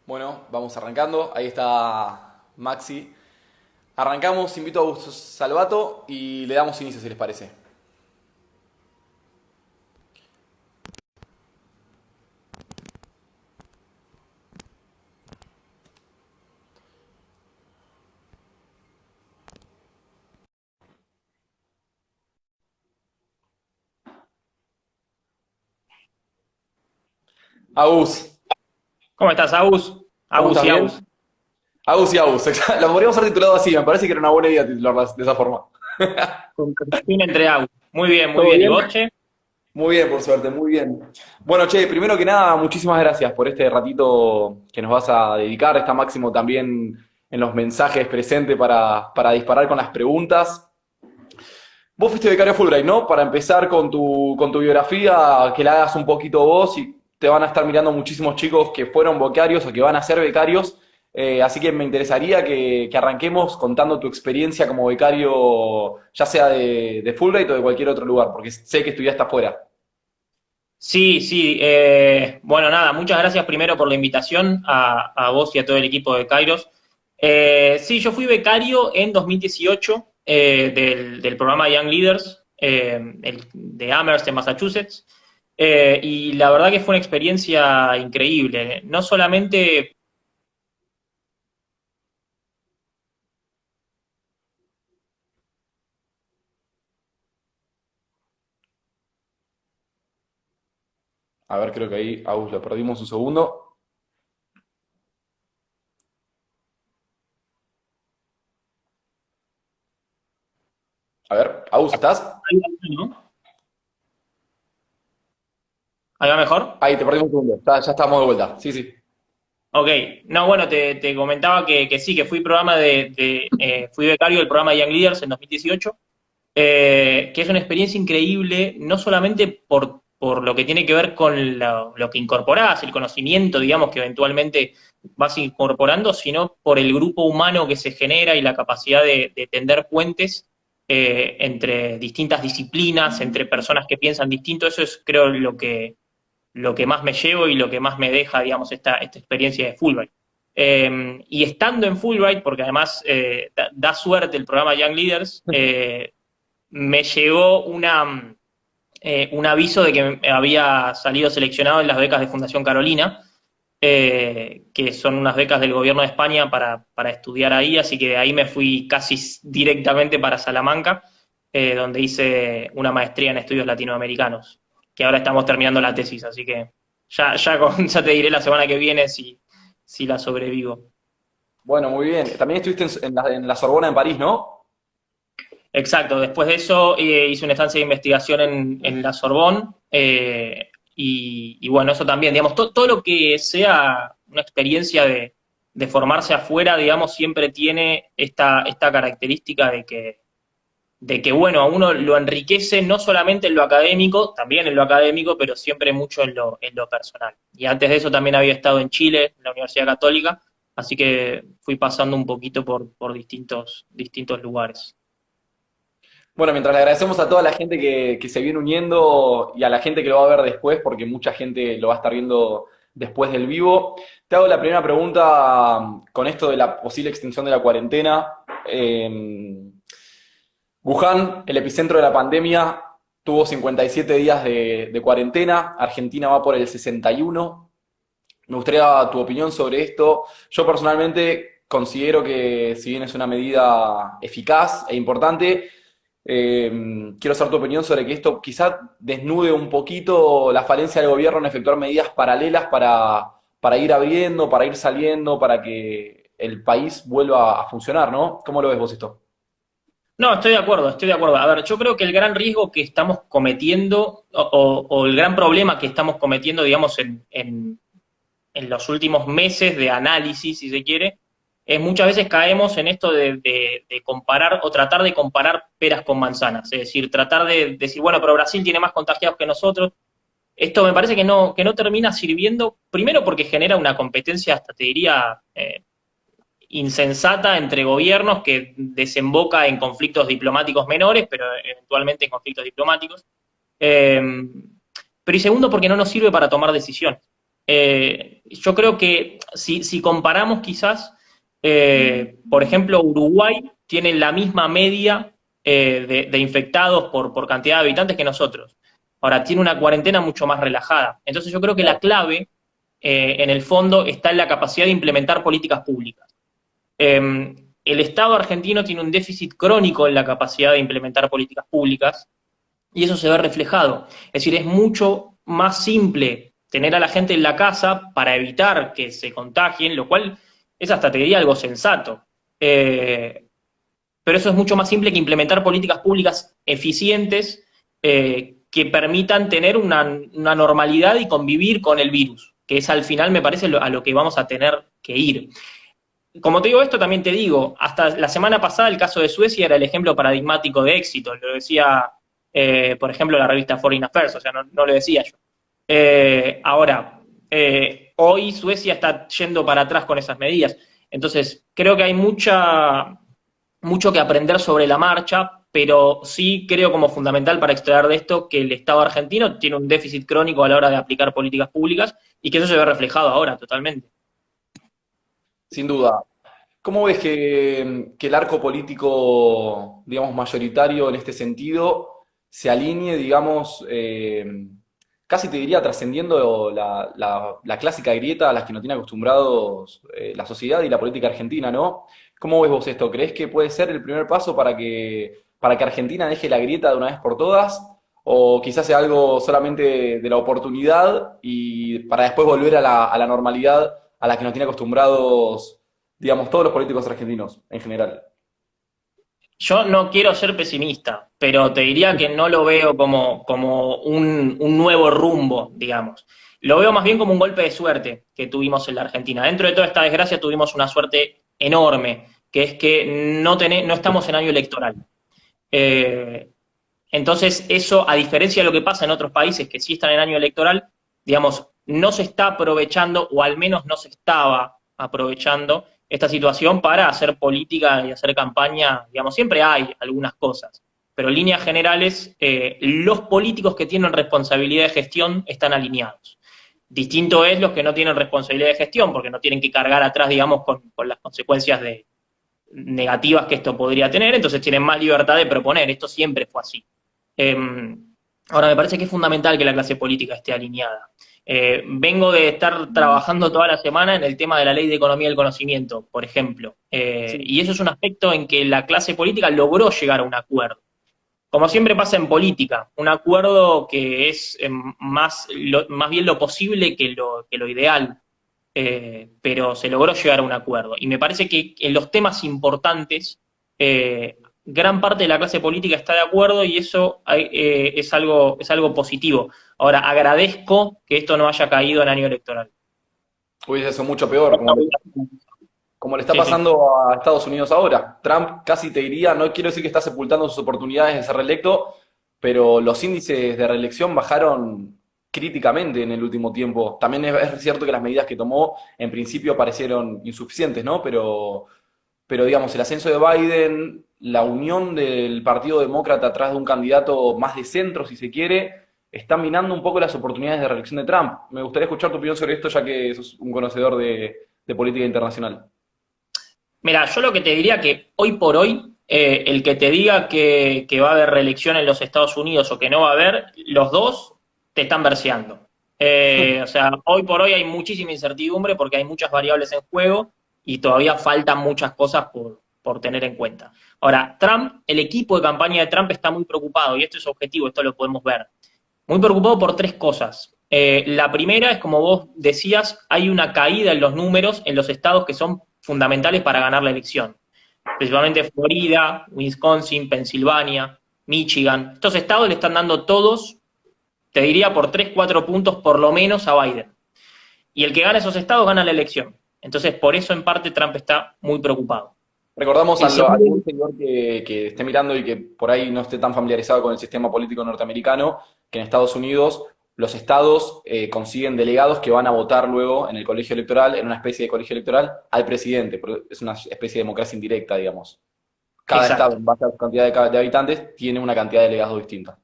Bueno, vamos arrancando. Ahí está Maxi. Arrancamos, invito a Augusto Salvato y le damos inicio si les parece. Agus, ¿Cómo estás, Agus? ¿cómo Agus estás? y Agus. ¿Bien? Agus y Agus, lo podríamos haber titulado así, me parece que era una buena idea titularlas de esa forma. Con Cristina entre Agus. Muy ¿Todo bien. ¿Y bien? vos, che? Muy bien, por suerte, muy bien. Bueno, che, primero que nada, muchísimas gracias por este ratito que nos vas a dedicar. Está Máximo también en los mensajes presente para disparar con las preguntas. Vos fuiste becario Fulbright, ¿no? Para empezar con tu biografía, que la hagas un poquito vos y te van a estar mirando muchísimos chicos que fueron becarios o que van a ser becarios. Así que me interesaría que arranquemos contando tu experiencia como becario, ya sea de Fulbright o de cualquier otro lugar, porque sé que estudiaste afuera. Sí, sí. Bueno, nada, muchas gracias primero por la invitación a vos y a todo el equipo de Kairos. Sí, yo fui becario en 2018 del programa Young Leaders de Amherst en Massachusetts. Y la verdad que fue una experiencia increíble. No solamente. A ver, creo que ahí, Agus, lo perdimos un segundo. A ver, Agus, ¿estás? ¿No? ¿Ahí va mejor? Ahí, te perdimos un segundo. Ya estamos de vuelta. Sí, sí. Ok, no, bueno, te comentaba que sí, que fui programa fui becario del programa Young Leaders en 2018, que es una experiencia increíble, no solamente por lo que tiene que ver con lo que incorporás, el conocimiento, digamos, que eventualmente vas incorporando, sino por el grupo humano que se genera y la capacidad de tender puentes entre distintas disciplinas, entre personas que piensan distinto. Eso es, creo, lo que más me llevo y lo que más me deja, digamos, esta experiencia de Fulbright. Y estando en Fulbright, porque además da suerte el programa Young Leaders, me llegó un aviso de que había salido seleccionado en las becas de Fundación Carolina, que son unas becas del gobierno de España para estudiar ahí, así que de ahí me fui casi directamente para Salamanca, donde hice una maestría en estudios latinoamericanos, que ahora estamos terminando la tesis, así que ya te diré la semana que viene si la sobrevivo. Bueno, muy bien. También estuviste en la Sorbona en París, ¿no? Exacto, después de eso hice una estancia de investigación en la Sorbonne, y bueno, eso también, digamos, todo lo que sea una experiencia de formarse afuera, digamos, siempre tiene esta característica de que, bueno, a uno lo enriquece no solamente en lo académico, también en lo académico, pero siempre mucho en lo personal. Y antes de eso también había estado en Chile, en la Universidad Católica, así que fui pasando un poquito por distintos lugares. Bueno, mientras le agradecemos a toda la gente que se viene uniendo y a la gente que lo va a ver después, porque mucha gente lo va a estar viendo después del vivo, te hago la primera pregunta con esto de la posible extensión de la cuarentena. Wuhan, el epicentro de la pandemia, tuvo 57 días de cuarentena, Argentina va por el 61. Me gustaría tu opinión sobre esto. Yo personalmente considero que si bien es una medida eficaz e importante, quiero saber tu opinión sobre que esto quizás desnude un poquito la falencia del gobierno en efectuar medidas paralelas para ir abriendo, para ir saliendo, para que el país vuelva a funcionar, ¿no? ¿Cómo lo ves vos esto? No, estoy de acuerdo, estoy de acuerdo. A ver, yo creo que el gran riesgo que estamos cometiendo, o el gran problema que estamos cometiendo, digamos, en los últimos meses de análisis, si se quiere, es muchas veces caemos en esto de comparar o tratar de comparar peras con manzanas. Es decir, tratar de decir, bueno, pero Brasil tiene más contagiados que nosotros. Esto me parece que no termina sirviendo, primero porque genera una competencia, hasta te diría, insensata entre gobiernos que desemboca en conflictos diplomáticos menores, pero eventualmente en conflictos diplomáticos. Eh, pero y segundo, porque no nos sirve para tomar decisiones. yo creo que si comparamos quizás, por ejemplo, Uruguay tiene la misma media de infectados por cantidad de habitantes que nosotros. Ahora, tiene una cuarentena mucho más relajada. Entonces yo creo que la clave, en el fondo, está en la capacidad de implementar políticas públicas. El Estado argentino tiene un déficit crónico en la capacidad de implementar políticas públicas y eso se ve reflejado. Es decir, es mucho más simple tener a la gente en la casa para evitar que se contagien, lo cual es hasta, te diría, algo sensato. Pero eso es mucho más simple que implementar políticas públicas eficientes que permitan tener una normalidad y convivir con el virus, que es al final, me parece, a lo que vamos a tener que ir. Como te digo esto, también te digo, hasta la semana pasada el caso de Suecia era el ejemplo paradigmático de éxito, lo decía, por ejemplo, la revista Foreign Affairs, o sea, no lo decía yo. Ahora, hoy Suecia está yendo para atrás con esas medidas, entonces creo que hay mucho que aprender sobre la marcha, pero sí creo como fundamental para extraer de esto que el Estado argentino tiene un déficit crónico a la hora de aplicar políticas públicas y que eso se ve reflejado ahora totalmente. Sin duda. ¿Cómo ves que el arco político, digamos, mayoritario en este sentido se alinee, digamos, casi te diría trascendiendo la clásica grieta a las que nos tiene acostumbrados la sociedad y la política argentina, ¿no? ¿Cómo ves vos esto? ¿Crees que puede ser el primer paso para que Argentina deje la grieta de una vez por todas? ¿O quizás sea algo solamente de la oportunidad y para después volver a la normalidad a la que nos tiene acostumbrados, digamos, todos los políticos argentinos en general? Yo no quiero ser pesimista, pero te diría que no lo veo como un nuevo rumbo, digamos. Lo veo más bien como un golpe de suerte que tuvimos en la Argentina. Dentro de toda esta desgracia tuvimos una suerte enorme, que es que no estamos en año electoral. Eh, entonces, eso, a diferencia de lo que pasa en otros países que sí están en año electoral, digamos, no se está aprovechando, o al menos no se estaba aprovechando esta situación para hacer política y hacer campaña. Digamos, siempre hay algunas cosas, pero en líneas generales, los políticos que tienen responsabilidad de gestión están alineados. Distinto es los que no tienen responsabilidad de gestión, porque no tienen que cargar atrás, digamos, con las consecuencias negativas que esto podría tener, entonces tienen más libertad de proponer. Esto siempre fue así. Eh, Ahora, me parece que es fundamental que la clase política esté alineada. Vengo de estar trabajando toda la semana en el tema de la ley de economía del conocimiento, por ejemplo, Sí. y eso es un aspecto en que la clase política logró llegar a un acuerdo. Como siempre pasa en política, un acuerdo que es más bien lo posible que lo ideal, pero se logró llegar a un acuerdo. Y me parece que en los temas importantes, gran parte de la clase política está de acuerdo y eso es algo positivo. Ahora, agradezco que esto no haya caído en año electoral. Hubiese sido mucho peor, como le está Sí, sí. pasando a Estados Unidos ahora. Trump casi te diría, no quiero decir que está sepultando sus oportunidades de ser reelecto, pero los índices de reelección bajaron críticamente en el último tiempo. También es cierto que las medidas que tomó en principio parecieron insuficientes, ¿no? Pero digamos, el ascenso de Biden, la unión del Partido Demócrata atrás de un candidato más de centro, si se quiere, está minando un poco las oportunidades de reelección de Trump. Me gustaría escuchar tu opinión sobre esto, ya que sos un conocedor de política internacional. Mira, yo lo que te diría que hoy por hoy, el que te diga que va a haber reelección en los Estados Unidos o que no va a haber, los dos te están verseando. O sea, hoy por hoy hay muchísima incertidumbre porque hay muchas variables en juego y todavía faltan muchas cosas por tener en cuenta. Ahora, Trump, el equipo de campaña de Trump está muy preocupado y esto es objetivo, esto lo podemos ver. Muy preocupado por tres cosas. La primera es, como vos decías, hay una caída en los números en los estados que son fundamentales para ganar la elección. Principalmente Florida, Wisconsin, Pensilvania, Michigan. Estos estados le están dando todos, te diría, por 3, 4 puntos por lo menos a Biden. Y el que gana esos estados gana la elección. Entonces, por eso en parte Trump está muy preocupado. Recordamos El a segundo, algún señor que esté mirando y que por ahí no esté tan familiarizado con el sistema político norteamericano, que en Estados Unidos los estados consiguen delegados que van a votar luego en el colegio electoral, en una especie de colegio electoral, al presidente. Es una especie de democracia indirecta, digamos. Cada estado, exacto. en base a su cantidad de habitantes, tiene una cantidad de delegados distinta.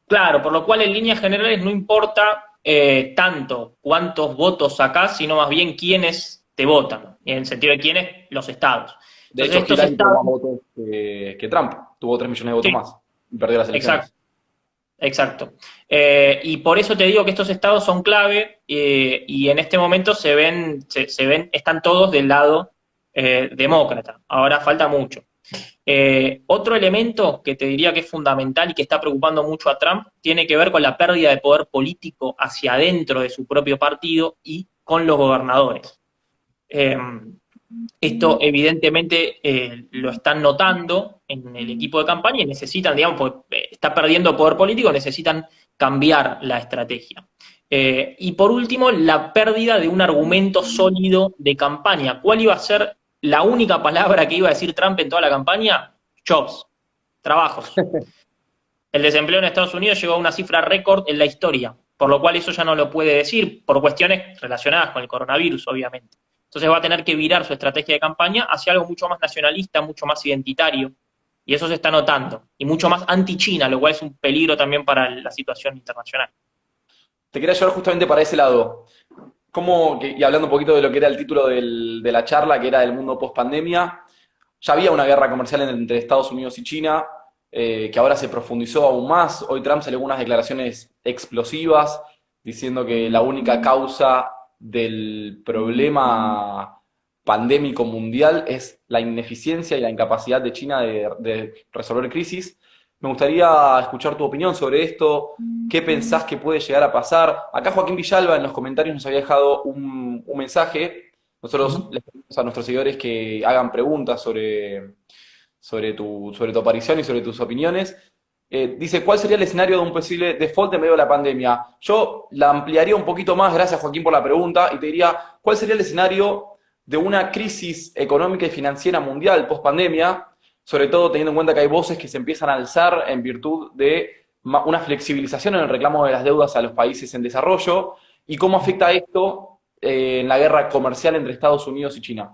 Claro, por lo cual en líneas generales no importa, tanto cuántos votos sacás, sino más bien quiénes te votan, en el sentido de quiénes, los estados. De Entonces hecho, estos Hillary tuvo estados, más votos que Trump. Tuvo 3 millones de votos sí, más y perdió las exacto. elecciones. Exacto. Y por eso te digo que estos estados son clave y en este momento están todos del lado demócrata. Ahora falta mucho. Otro elemento que te diría que es fundamental y que está preocupando mucho a Trump tiene que ver con la pérdida de poder político hacia adentro de su propio partido y con los gobernadores. Eh, Esto evidentemente lo están notando en el equipo de campaña y necesitan, digamos, porque está perdiendo poder político, necesitan cambiar la estrategia. Y por último, la pérdida de un argumento sólido de campaña. ¿Cuál iba a ser la única palabra que iba a decir Trump en toda la campaña? Jobs, trabajos. El desempleo en Estados Unidos llegó a una cifra récord en la historia, por lo cual eso ya no lo puede decir, por cuestiones relacionadas con el coronavirus, obviamente. Entonces va a tener que virar su estrategia de campaña hacia algo mucho más nacionalista, mucho más identitario, y eso se está notando, y mucho más anti-China, lo cual es un peligro también para la situación internacional. Te quería llevar justamente para ese lado. Y hablando un poquito de lo que era el título de la charla, que era del mundo post-pandemia, ya había una guerra comercial entre Estados Unidos y China, que ahora se profundizó aún más. Hoy Trump salió con unas declaraciones explosivas, diciendo que la única causa del problema pandémico mundial es la ineficiencia y la incapacidad de China de resolver crisis. Me gustaría escuchar tu opinión sobre esto. ¿Qué pensás que puede llegar a pasar? Acá Joaquín Villalba en los comentarios nos había dejado un mensaje. Nosotros les pedimos a nuestros seguidores que hagan preguntas sobre tu aparición y sobre tus opiniones. Dice, ¿cuál sería el escenario de un posible default en medio de la pandemia? Yo la ampliaría un poquito más, gracias Joaquín por la pregunta, y te diría, ¿cuál sería el escenario de una crisis económica y financiera mundial post pandemia? Sobre todo teniendo en cuenta que hay voces que se empiezan a alzar en virtud de una flexibilización en el reclamo de las deudas a los países en desarrollo, y cómo afecta esto en la guerra comercial entre Estados Unidos y China.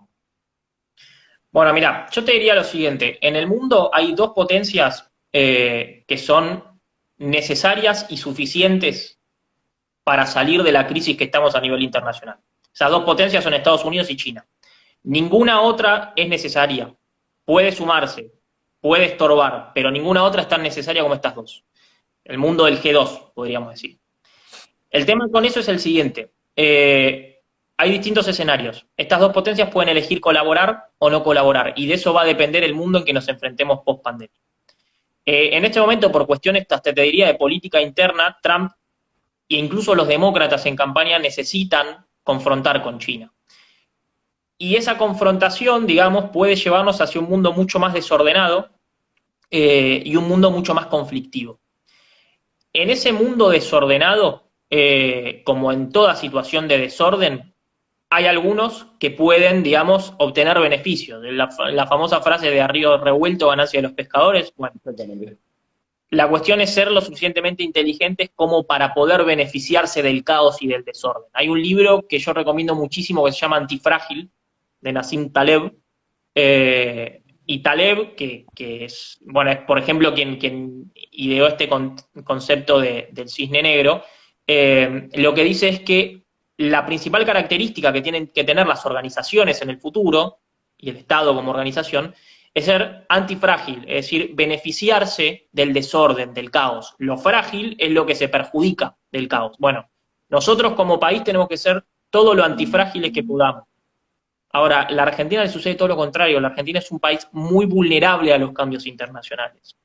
Bueno, mira, yo te diría lo siguiente, en el mundo hay dos potencias que son necesarias y suficientes para salir de la crisis que estamos a nivel internacional. Esas dos potencias son Estados Unidos y China. Ninguna otra es necesaria. Puede sumarse, puede estorbar, pero ninguna otra es tan necesaria como estas dos. El mundo del G2, podríamos decir. El tema con eso es el siguiente. Hay distintos escenarios. Estas dos potencias pueden elegir colaborar o no colaborar, y de eso va a depender el mundo en que nos enfrentemos post-pandemia. En este momento, por cuestiones, hasta te diría, de política interna, Trump e incluso los demócratas en campaña necesitan confrontar con China. Y esa confrontación, digamos, puede llevarnos hacia un mundo mucho más desordenado y un mundo mucho más conflictivo. En ese mundo desordenado, como en toda situación de desorden, hay algunos que pueden, digamos, obtener beneficios. La famosa frase de a río revuelto, ganancia de los pescadores. Bueno, la cuestión es ser lo suficientemente inteligentes como para poder beneficiarse del caos y del desorden. Hay un libro que yo recomiendo muchísimo que se llama Antifrágil, de Nassim Taleb, y Taleb, que es, bueno, es por ejemplo quien ideó este concepto del cisne negro, lo que dice es que la principal característica que tienen que tener las organizaciones en el futuro, y el Estado como organización, es ser antifrágil, es decir, beneficiarse del desorden, del caos. Lo frágil es lo que se perjudica del caos. Bueno, nosotros como país tenemos que ser todo lo antifrágiles que podamos. Ahora, la Argentina le sucede todo lo contrario. La Argentina es un país muy vulnerable a los cambios internacionales.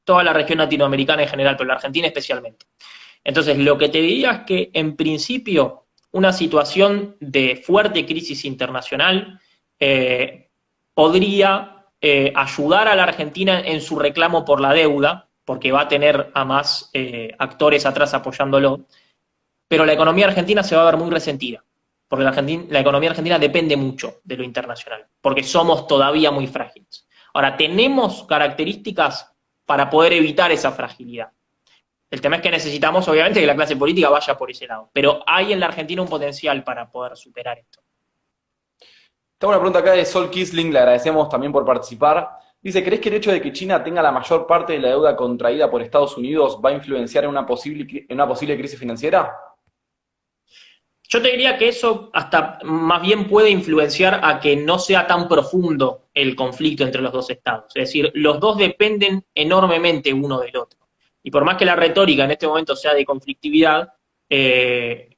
Toda la región latinoamericana en general, pero la Argentina especialmente. Entonces, lo que te diría es que, en principio, una situación de fuerte crisis internacional podría ayudar a la Argentina en su reclamo por la deuda, porque va a tener a más actores atrás apoyándolo, pero la economía argentina se va a ver muy resentida, porque la economía argentina depende mucho de lo internacional, porque somos todavía muy frágiles. Ahora, tenemos características para poder evitar esa fragilidad. El tema es que necesitamos, obviamente, que la clase política vaya por ese lado, pero hay en la Argentina un potencial para poder superar esto. Tengo una pregunta acá de Sol Kisling, le agradecemos también por participar. Dice, ¿crees que el hecho de que China tenga la mayor parte de la deuda contraída por Estados Unidos va a influenciar en una posible crisis financiera? Yo te diría que eso hasta más bien puede influenciar a que no sea tan profundo el conflicto entre los dos estados. Es decir, los dos dependen enormemente uno del otro. Y por más que la retórica en este momento sea de conflictividad, eh,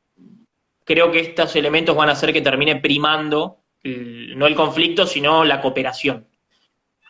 creo que estos elementos van a hacer que termine primando no el conflicto, sino la cooperación.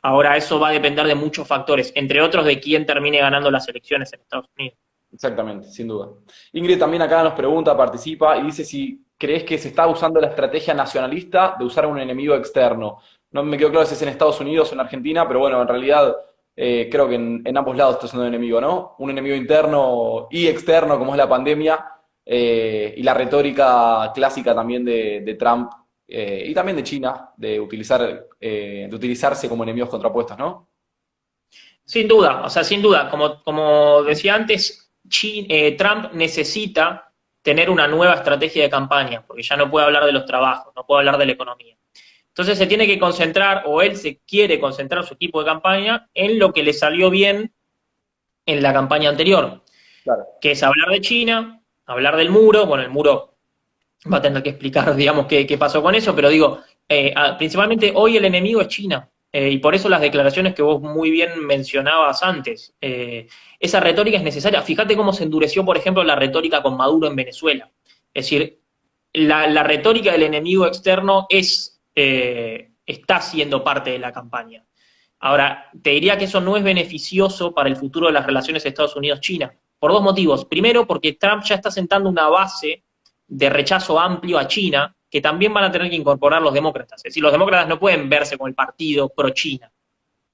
Ahora, eso va a depender de muchos factores, entre otros de quién termine ganando las elecciones en Estados Unidos. Exactamente, sin duda. Ingrid también acá nos pregunta, participa y dice si crees que se está usando la estrategia nacionalista de usar un enemigo externo. No me quedó claro si es en Estados Unidos o en Argentina, pero bueno, en realidad creo que en ambos lados está usando un enemigo, ¿no? Un enemigo interno y externo, como es la pandemia, y la retórica clásica también de Trump y también de China, de utilizarse como enemigos contrapuestos, ¿no? Sin duda, o sea, sin duda, como decía antes, Trump necesita tener una nueva estrategia de campaña, porque ya no puede hablar de los trabajos, no puede hablar de la economía. Entonces se tiene que concentrar, o él se quiere concentrar su equipo de campaña en lo que le salió bien en la campaña anterior, Claro. que es hablar de China, hablar del muro, bueno, el muro va a tener que explicar, digamos, qué pasó con eso, pero digo, principalmente hoy el enemigo es China, y por eso las declaraciones que vos muy bien mencionabas antes, esa retórica es necesaria. Fíjate cómo se endureció, por ejemplo, la retórica con Maduro en Venezuela. Es decir, la retórica del enemigo externo está siendo parte de la campaña. Ahora, te diría que eso no es beneficioso para el futuro de las relaciones Estados Unidos-China, por dos motivos. Primero, porque Trump ya está sentando una base de rechazo amplio a China, que también van a tener que incorporar los demócratas. Es decir, los demócratas no pueden verse con el partido pro-China.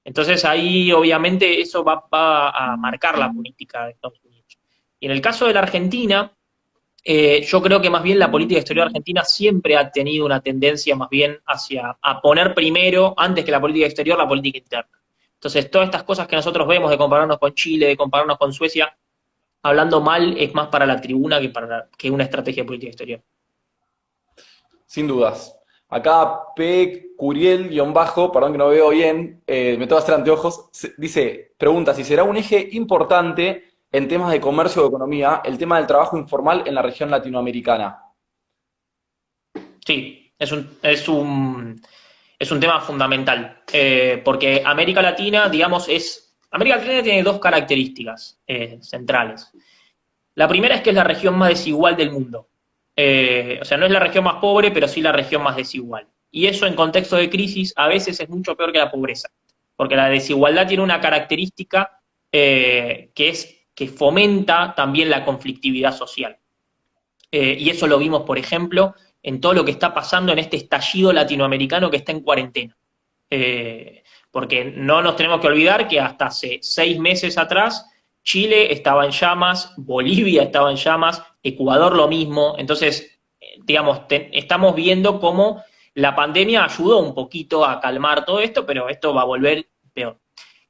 Entonces ahí obviamente eso va a marcar la política de Estados Unidos. Y en el caso de la Argentina, yo creo que más bien la política exterior argentina siempre ha tenido una tendencia más bien hacia a poner primero, antes que la política exterior, la política interna. Entonces, todas estas cosas que nosotros vemos de compararnos con Chile, de compararnos con Suecia, hablando mal es más para la tribuna que una estrategia de política exterior. Sin dudas. Acá P. Curiel, guión bajo, perdón que no veo bien, me tengo que hacer anteojos, dice, pregunta si será un eje importante en temas de comercio o economía el tema del trabajo informal en la región latinoamericana. Sí, es un tema fundamental, porque América Latina, digamos, América Latina tiene dos características centrales. La primera es que es la región más desigual del mundo. O sea, no es la región más pobre, pero sí la región más desigual. Y eso en contexto de crisis a veces es mucho peor que la pobreza, porque la desigualdad tiene una característica que es que fomenta también la conflictividad social. Y eso lo vimos, por ejemplo, en todo lo que está pasando en este estallido latinoamericano que está en cuarentena. Porque no nos tenemos que olvidar que hasta hace 6 meses atrás Chile estaba en llamas, Bolivia estaba en llamas, Ecuador lo mismo. Entonces, digamos, estamos viendo cómo la pandemia ayudó un poquito a calmar todo esto, pero esto va a volver peor.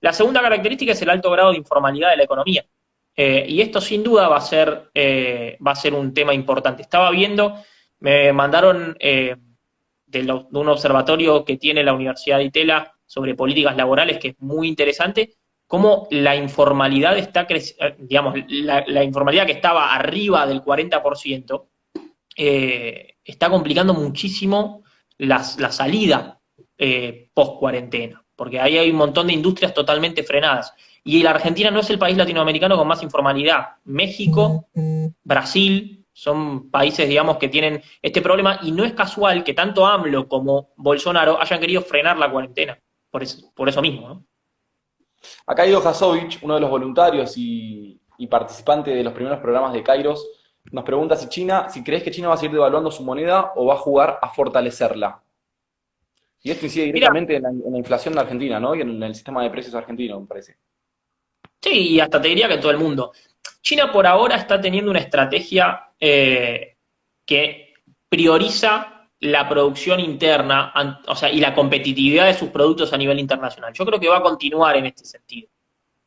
La segunda característica es el alto grado de informalidad de la economía. Y esto sin duda va a ser un tema importante. Estaba viendo, me mandaron de un observatorio que tiene la Universidad de Itela sobre políticas laborales, que es muy interesante, cómo la informalidad está creciendo, digamos, la informalidad que estaba arriba del 40%, está complicando muchísimo la salida post-cuarentena, porque ahí hay un montón de industrias totalmente frenadas. Y la Argentina no es el país latinoamericano con más informalidad. México, Brasil, son países, digamos, que tienen este problema, y no es casual que tanto AMLO como Bolsonaro hayan querido frenar la cuarentena, por eso mismo, ¿no? Acá Ido Hasovich, uno de los voluntarios y participante de los primeros programas de Kairos, nos pregunta si crees que China va a seguir devaluando su moneda o va a jugar a fortalecerla. Y esto incide Mira, directamente en la inflación de Argentina, ¿no? Y en el sistema de precios argentino, me parece. sí, y hasta te diría que en todo el mundo. China por ahora está teniendo una estrategia que prioriza la producción interna, o sea, y la competitividad de sus productos a nivel internacional. Yo creo que va a continuar en este sentido.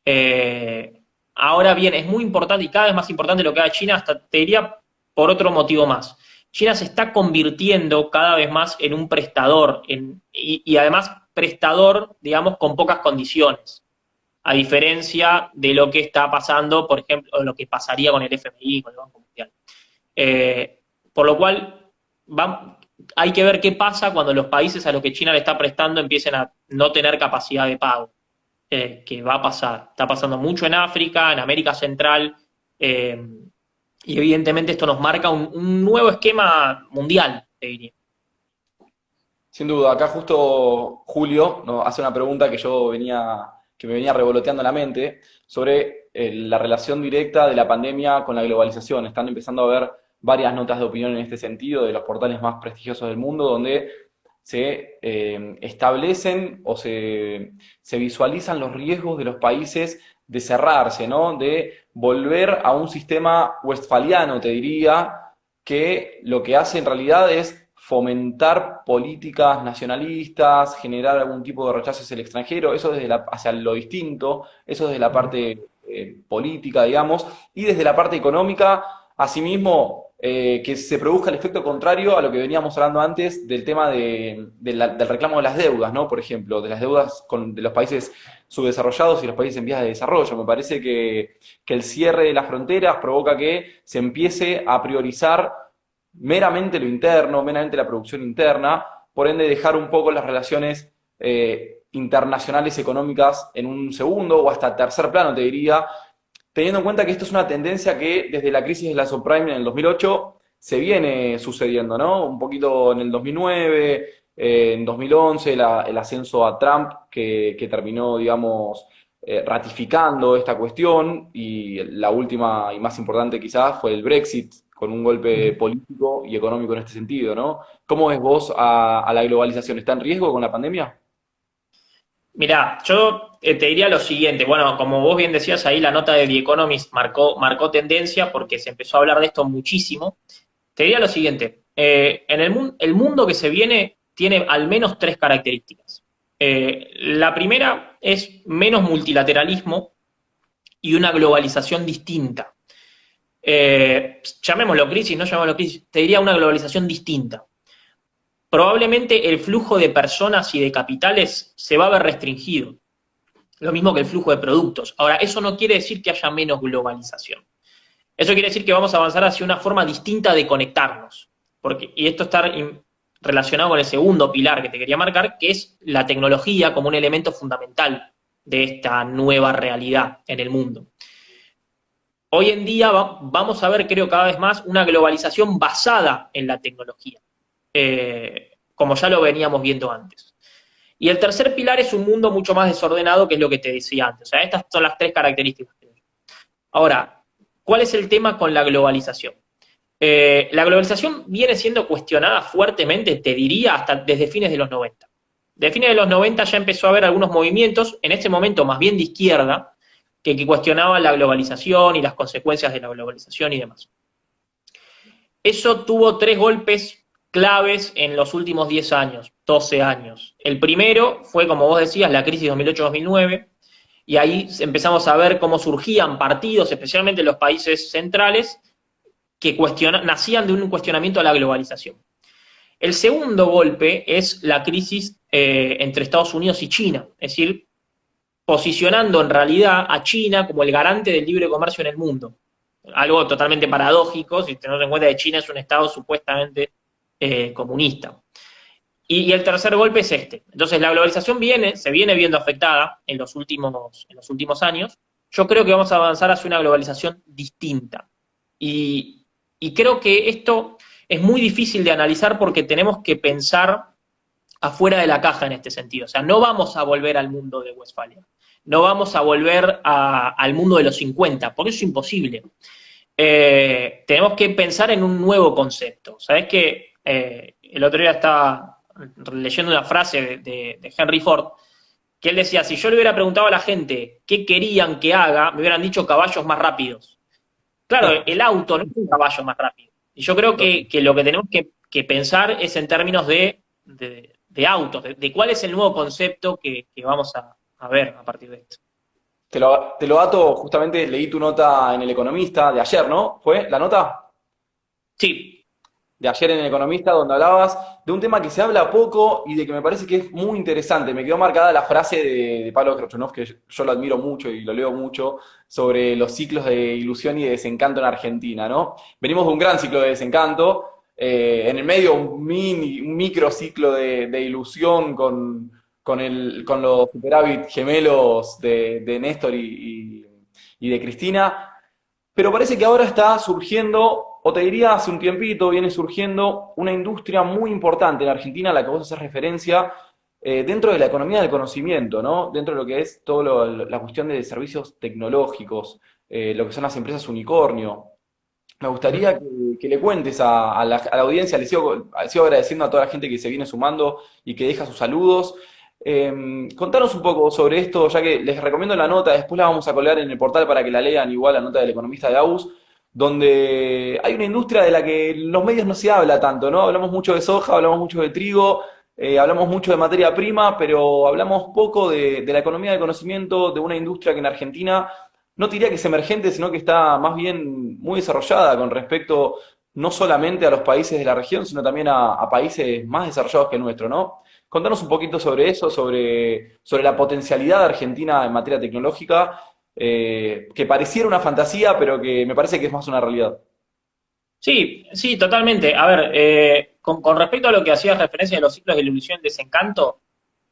Eh, Ahora bien, es muy importante y cada vez más importante lo que haga China, hasta te diría por otro motivo más. China se está convirtiendo cada vez más en un prestador, y además prestador, digamos, con pocas condiciones, a diferencia de lo que está pasando, por ejemplo, o lo que pasaría con el FMI, con el Banco Mundial. Eh, Por lo cual, hay que ver qué pasa cuando los países a los que China le está prestando empiecen a no tener capacidad de pago, que va a pasar. Está pasando mucho en África, en América Central, y evidentemente esto nos marca un nuevo esquema mundial, te diría. Sin duda, acá justo Julio nos hace una pregunta que me venía revoloteando en la mente sobre la relación directa de la pandemia con la globalización. Están empezando a ver varias notas de opinión en este sentido de los portales más prestigiosos del mundo, donde se establecen o se visualizan los riesgos de los países de cerrarse, ¿no? De volver a un sistema westfaliano, te diría, que lo que hace en realidad es fomentar políticas nacionalistas, generar algún tipo de rechazo hacia el extranjero, eso hacia lo distinto, eso desde la parte política, digamos, y desde la parte económica, asimismo, que se produzca el efecto contrario a lo que veníamos hablando antes del tema del reclamo de las deudas, ¿no? Por ejemplo, de las deudas de los países subdesarrollados y los países en vías de desarrollo. Me parece que el cierre de las fronteras provoca que se empiece a priorizar meramente lo interno, meramente la producción interna, por ende dejar un poco las relaciones internacionales económicas en un segundo o hasta tercer plano, te diría, teniendo en cuenta que esto es una tendencia que desde la crisis de la subprime en el 2008 se viene sucediendo, ¿no? Un poquito en el 2009, en 2011, el ascenso a Trump que terminó, digamos, ratificando esta cuestión, y la última y más importante quizás fue el Brexit, con un golpe político y económico en este sentido, ¿no? ¿Cómo ves vos a la globalización? ¿Está en riesgo con la pandemia? Mirá, yo te diría lo siguiente, bueno, como vos bien decías ahí, la nota de The Economist marcó tendencia porque se empezó a hablar de esto muchísimo. Te diría lo siguiente, el mundo que se viene tiene al menos tres características. La primera es menos multilateralismo y una globalización distinta. Llamémoslo crisis, no llamémoslo crisis, te diría una globalización distinta. Probablemente el flujo de personas y de capitales se va a ver restringido, lo mismo que el flujo de productos. Ahora, eso no quiere decir que haya menos globalización. Eso quiere decir que vamos a avanzar hacia una forma distinta de conectarnos. Y esto está relacionado con el segundo pilar que te quería marcar, que es la tecnología como un elemento fundamental de esta nueva realidad en el mundo. Hoy en día vamos a ver, creo, cada vez más una globalización basada en la tecnología, como ya lo veníamos viendo antes. Y el tercer pilar es un mundo mucho más desordenado, que es lo que te decía antes. O sea, estas son las tres características. Ahora, ¿cuál es el tema con la globalización? La globalización viene siendo cuestionada fuertemente, te diría, hasta desde fines de los 90. De fines de los 90 ya empezó a haber algunos movimientos, en este momento más bien de izquierda, que cuestionaban la globalización y las consecuencias de la globalización y demás. Eso tuvo tres golpes claves en los últimos 10 años, 12 años. El primero fue, como vos decías, la crisis 2008-2009, y ahí empezamos a ver cómo surgían partidos, especialmente en los países centrales, que nacían de un cuestionamiento a la globalización. El segundo golpe es la crisis entre Estados Unidos y China, es decir, posicionando en realidad a China como el garante del libre comercio en el mundo. Algo totalmente paradójico, si tenemos en cuenta que China es un estado supuestamente comunista. Y el tercer golpe es este. Entonces la globalización se viene viendo afectada en los últimos años. Yo creo que vamos a avanzar hacia una globalización distinta. Y creo que esto es muy difícil de analizar porque tenemos que pensar afuera de la caja en este sentido. O sea, no vamos a volver al mundo de Westfalia. No vamos a volver al mundo de los 50, porque eso es imposible. Tenemos que pensar en un nuevo concepto. ¿Sabés qué? El otro día estaba leyendo una frase de Henry Ford, que él decía, si yo le hubiera preguntado a la gente qué querían que haga, me hubieran dicho caballos más rápidos. Claro, el auto no es un caballo más rápido. Y yo creo que lo que tenemos que pensar es en términos de autos, de cuál es el nuevo concepto que vamos a ver a partir de esto. Te lo ato, justamente leí tu nota en El Economista de ayer, ¿no? ¿Fue la nota? Sí. De ayer en El Economista, donde hablabas de un tema que se habla poco y de que me parece que es muy interesante. Me quedó marcada la frase de Pablo Krochenov, que yo lo admiro mucho y lo leo mucho, sobre los ciclos de ilusión y de desencanto en Argentina, ¿no? Venimos de un gran ciclo de desencanto, en el medio un microciclo de ilusión con los superávit gemelos de Néstor y de Cristina, pero parece que ahora está surgiendo, o te diría hace un tiempito, viene surgiendo una industria muy importante en Argentina a la que vos haces referencia, dentro de la economía del conocimiento, ¿no? Dentro de lo que es toda la cuestión de servicios tecnológicos, lo que son las empresas unicornio. Me gustaría que le cuentes a la audiencia, les sigo agradeciendo a toda la gente que se viene sumando y que deja sus saludos. Contanos un poco sobre esto, ya que les recomiendo la nota, después la vamos a colgar en el portal para que la lean, igual la nota del economista de AUS, donde hay una industria de la que en los medios no se habla tanto, ¿no? Hablamos mucho de soja, hablamos mucho de trigo, hablamos mucho de materia prima, pero hablamos poco de la economía del conocimiento, de una industria que en Argentina no te diría que es emergente, sino que está más bien muy desarrollada con respecto no solamente a los países de la región, sino también a países más desarrollados que el nuestro, ¿no? Contanos un poquito sobre eso, sobre la potencialidad de Argentina en materia tecnológica, que pareciera una fantasía, pero que me parece que es más una realidad. Sí, sí, totalmente. A ver, con respecto a lo que hacías referencia de los ciclos de ilusión y desencanto,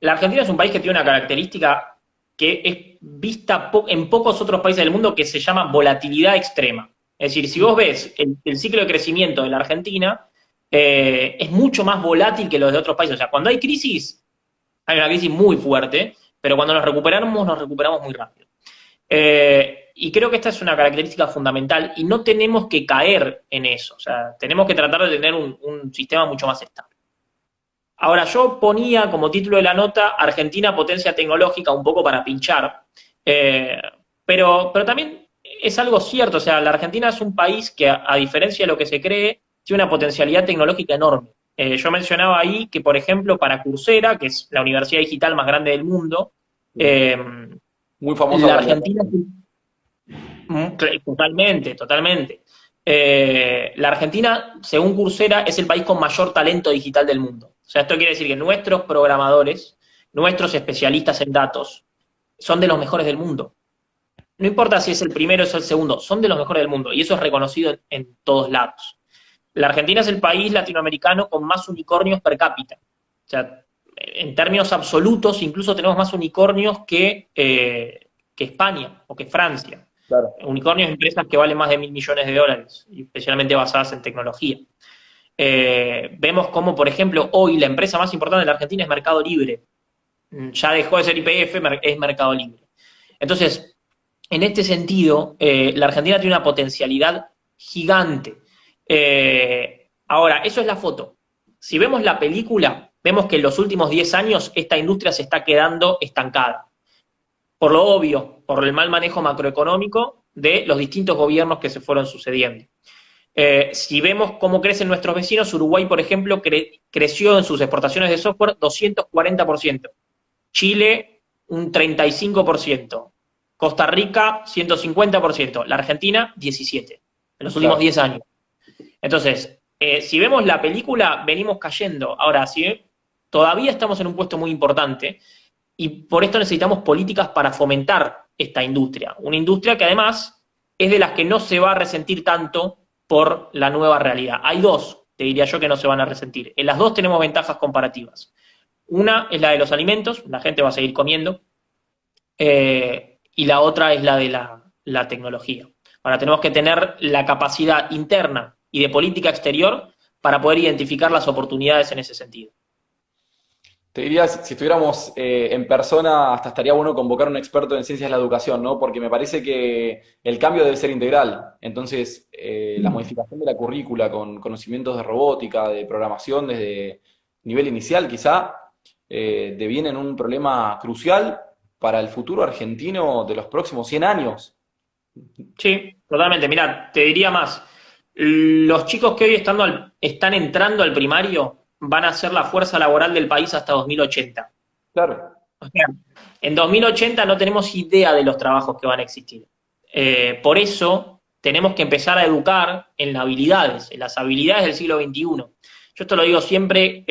la Argentina es un país que tiene una característica que es vista en pocos otros países del mundo, que se llama volatilidad extrema. Es decir, si vos ves el ciclo de crecimiento de la Argentina, es mucho más volátil que los de otros países. O sea, cuando hay una crisis muy fuerte, pero cuando nos recuperamos muy rápido. Y creo que esta es una característica fundamental y no tenemos que caer en eso. O sea, tenemos que tratar de tener un sistema mucho más estable. Ahora, yo ponía como título de la nota Argentina potencia tecnológica un poco para pinchar, eh, pero también es algo cierto. O sea, la Argentina es un país que, a diferencia de lo que se cree, tiene una potencialidad tecnológica enorme. Yo mencionaba ahí que, por ejemplo, para Coursera, que es la universidad digital más grande del mundo, eh, Muy famosa la por la... Argentina, totalmente, totalmente. La Argentina, según Coursera, es el país con mayor talento digital del mundo. O sea, esto quiere decir que nuestros programadores, nuestros especialistas en datos, son de los mejores del mundo. No importa si es el primero o es el segundo, son de los mejores del mundo. Y eso es reconocido en todos lados. La Argentina es el país latinoamericano con más unicornios per cápita. O sea, en términos absolutos, incluso tenemos más unicornios que España o que Francia. Claro. Unicornios, empresas que valen más de $1.000 millones, y especialmente basadas en tecnología. Vemos como, por ejemplo, hoy la empresa más importante de la Argentina es Mercado Libre. Ya dejó de ser YPF, es Mercado Libre. Entonces, en este sentido, la Argentina tiene una potencialidad gigante. Ahora, eso es la foto. Si vemos la película, vemos que en los últimos 10 años esta industria se está quedando estancada. Por lo obvio, por el mal manejo macroeconómico de los distintos gobiernos que se fueron sucediendo. Si vemos cómo crecen nuestros vecinos, Uruguay, por ejemplo, creció en sus exportaciones de software 240%, Chile un 35%, Costa Rica 150%, la Argentina 17%, en los últimos 10 años. Entonces, si vemos la película, venimos cayendo. Ahora, todavía estamos en un puesto muy importante, y por esto necesitamos políticas para fomentar esta industria. Una industria que además es de las que no se va a resentir tanto por la nueva realidad. Hay dos, te diría yo, que no se van a resentir. En las dos tenemos ventajas comparativas. Una es la de los alimentos, la gente va a seguir comiendo, y la otra es la de la tecnología. Ahora tenemos que tener la capacidad interna y de política exterior para poder identificar las oportunidades en ese sentido. Te diría, si estuviéramos en persona, hasta estaría bueno convocar a un experto en ciencias de la educación, ¿no? Porque me parece que el cambio debe ser integral. Entonces, la modificación de la currícula con conocimientos de robótica, de programación desde nivel inicial, quizá, devienen un problema crucial para el futuro argentino de los próximos 100 años. Sí, totalmente. Mirá, te diría más. Los chicos que hoy están entrando al primario van a ser la fuerza laboral del país hasta 2080. Claro. O sea, en 2080 no tenemos idea de los trabajos que van a existir. Por eso tenemos que empezar a educar en las habilidades del siglo XXI. Yo esto lo digo siempre,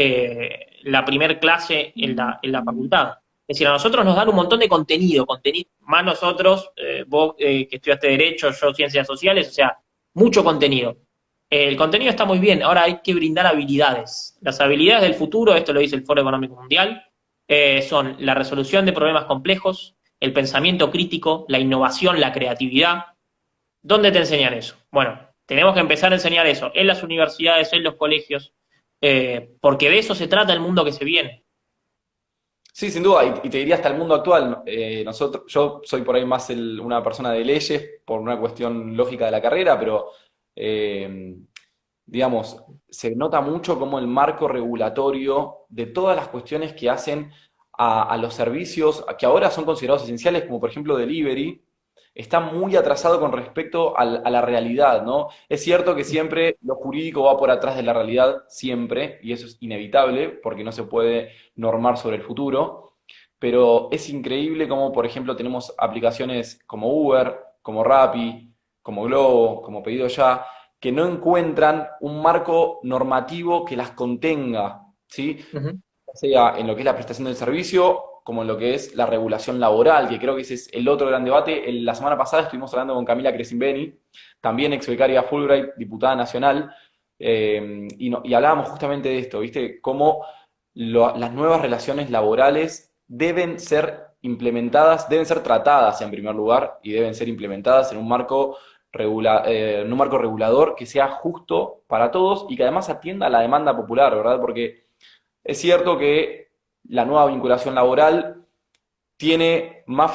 la primer clase en la facultad. Es decir, a nosotros nos dan un montón de contenido, más nosotros, vos que estudiaste Derecho, yo Ciencias Sociales, o sea, mucho contenido. El contenido está muy bien, ahora hay que brindar habilidades. Las habilidades del futuro, esto lo dice el Foro Económico Mundial, son la resolución de problemas complejos, el pensamiento crítico, la innovación, la creatividad. ¿Dónde te enseñan eso? Bueno, tenemos que empezar a enseñar eso en las universidades, en los colegios, porque de eso se trata el mundo que se viene. Sí, sin duda, y te diría hasta el mundo actual. Yo soy por ahí más una persona de leyes por una cuestión lógica de la carrera, pero eh, digamos, se nota mucho como el marco regulatorio de todas las cuestiones que hacen a los servicios que ahora son considerados esenciales, como por ejemplo delivery, está muy atrasado con respecto a la realidad, ¿no? Es cierto que siempre lo jurídico va por atrás de la realidad, siempre, y eso es inevitable, porque no se puede normar sobre el futuro, pero es increíble como, por ejemplo, tenemos aplicaciones como Uber, como Rappi, como Globo, como Pedido Ya, que no encuentran un marco normativo que las contenga, ¿sí? Ujú. Sea en lo que es la prestación del servicio, como en lo que es la regulación laboral, que creo que ese es el otro gran debate. La semana pasada estuvimos hablando con Camila Crescimbeni, también ex becaria Fulbright, diputada nacional, y hablábamos justamente de esto, ¿viste? Cómo las nuevas relaciones laborales deben ser implementadas, deben ser tratadas en primer lugar y deben ser implementadas en un marco en un marco regulador que sea justo para todos y que además atienda a la demanda popular, ¿verdad? Porque es cierto que la nueva vinculación laboral tiene más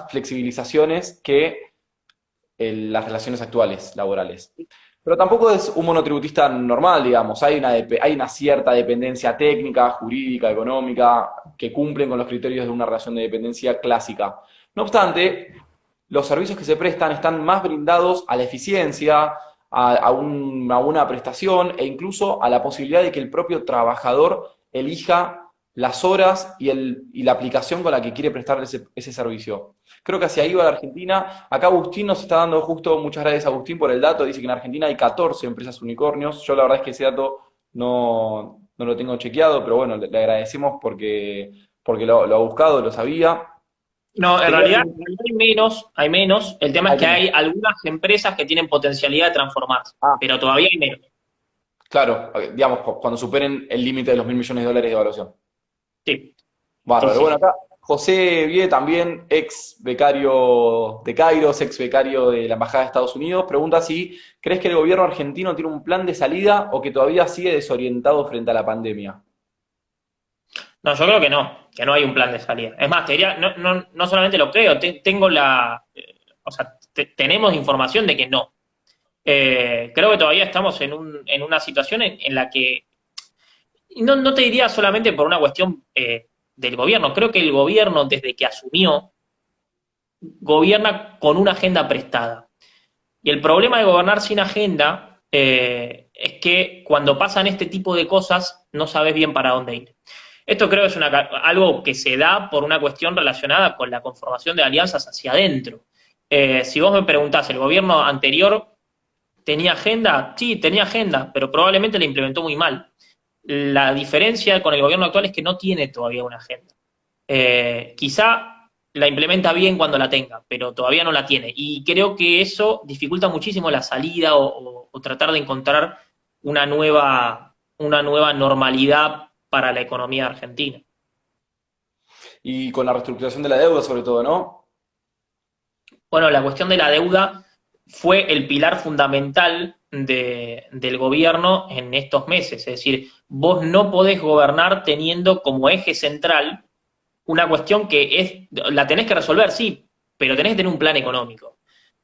flexibilizaciones que las relaciones actuales laborales. Pero tampoco es un monotributista normal, digamos. Hay una cierta dependencia técnica, jurídica, económica, que cumplen con los criterios de una relación de dependencia clásica. No obstante, los servicios que se prestan están más brindados a la eficiencia, a una prestación e incluso a la posibilidad de que el propio trabajador elija las horas y la aplicación con la que quiere prestar ese servicio. Creo que hacia ahí va la Argentina. Acá Agustín nos está dando justo, muchas gracias Agustín por el dato, dice que en Argentina hay 14 empresas unicornios. Yo la verdad es que ese dato no lo tengo chequeado, pero bueno, le agradecemos porque lo ha buscado, lo sabía. No, Te quería en realidad hay menos. El tema es Hay que menos. hay algunas empresas que tienen potencialidad de transformarse, Ah, pero todavía hay menos. claro, digamos, cuando superen el límite de los $1.000 millones de evaluación. Sí, sí, Bárbaro. sí, Bueno, sí. acá José Vie, también ex becario de Kairos, ex becario de la Embajada de Estados Unidos, pregunta si crees que el gobierno argentino tiene un plan de salida o que todavía sigue desorientado frente a la pandemia. No, yo creo que no hay un plan de salida. Es más, te diría, no solamente lo creo, tengo o sea, tenemos información de que no. Creo que todavía estamos en una situación en la que, y no te diría solamente por una cuestión del gobierno, creo que el gobierno desde que asumió, gobierna con una agenda prestada. Y el problema de gobernar sin agenda es que cuando pasan este tipo de cosas no sabes bien para dónde ir. Esto creo que es algo que se da por una cuestión relacionada con la conformación de alianzas hacia adentro. Si vos me preguntás, ¿el gobierno anterior tenía agenda? Sí, tenía agenda, pero probablemente la implementó muy mal. La diferencia con el gobierno actual es que no tiene todavía una agenda. Quizá la implementa bien cuando la tenga, pero todavía no la tiene. Y creo que eso dificulta muchísimo la salida o tratar de encontrar una nueva normalidad para la economía argentina. Y con la reestructuración de la deuda sobre todo, ¿no? Bueno, la cuestión de la deuda fue el pilar fundamental del gobierno en estos meses. Es decir, vos no podés gobernar teniendo como eje central una cuestión que la tenés que resolver, sí, pero tenés que tener un plan económico,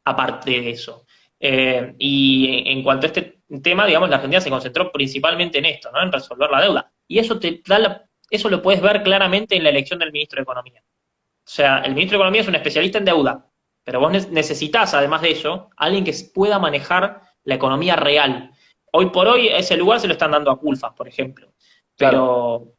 aparte de eso. Y en cuanto a este tema, digamos, la Argentina se concentró principalmente en esto, ¿no? En resolver la deuda. Y eso eso lo puedes ver claramente en la elección del ministro de Economía. O sea, el ministro de Economía es un especialista en deuda, pero vos necesitas, además de eso, alguien que pueda manejar la economía real. Hoy por hoy ese lugar se lo están dando a Culfas, por ejemplo. Claro.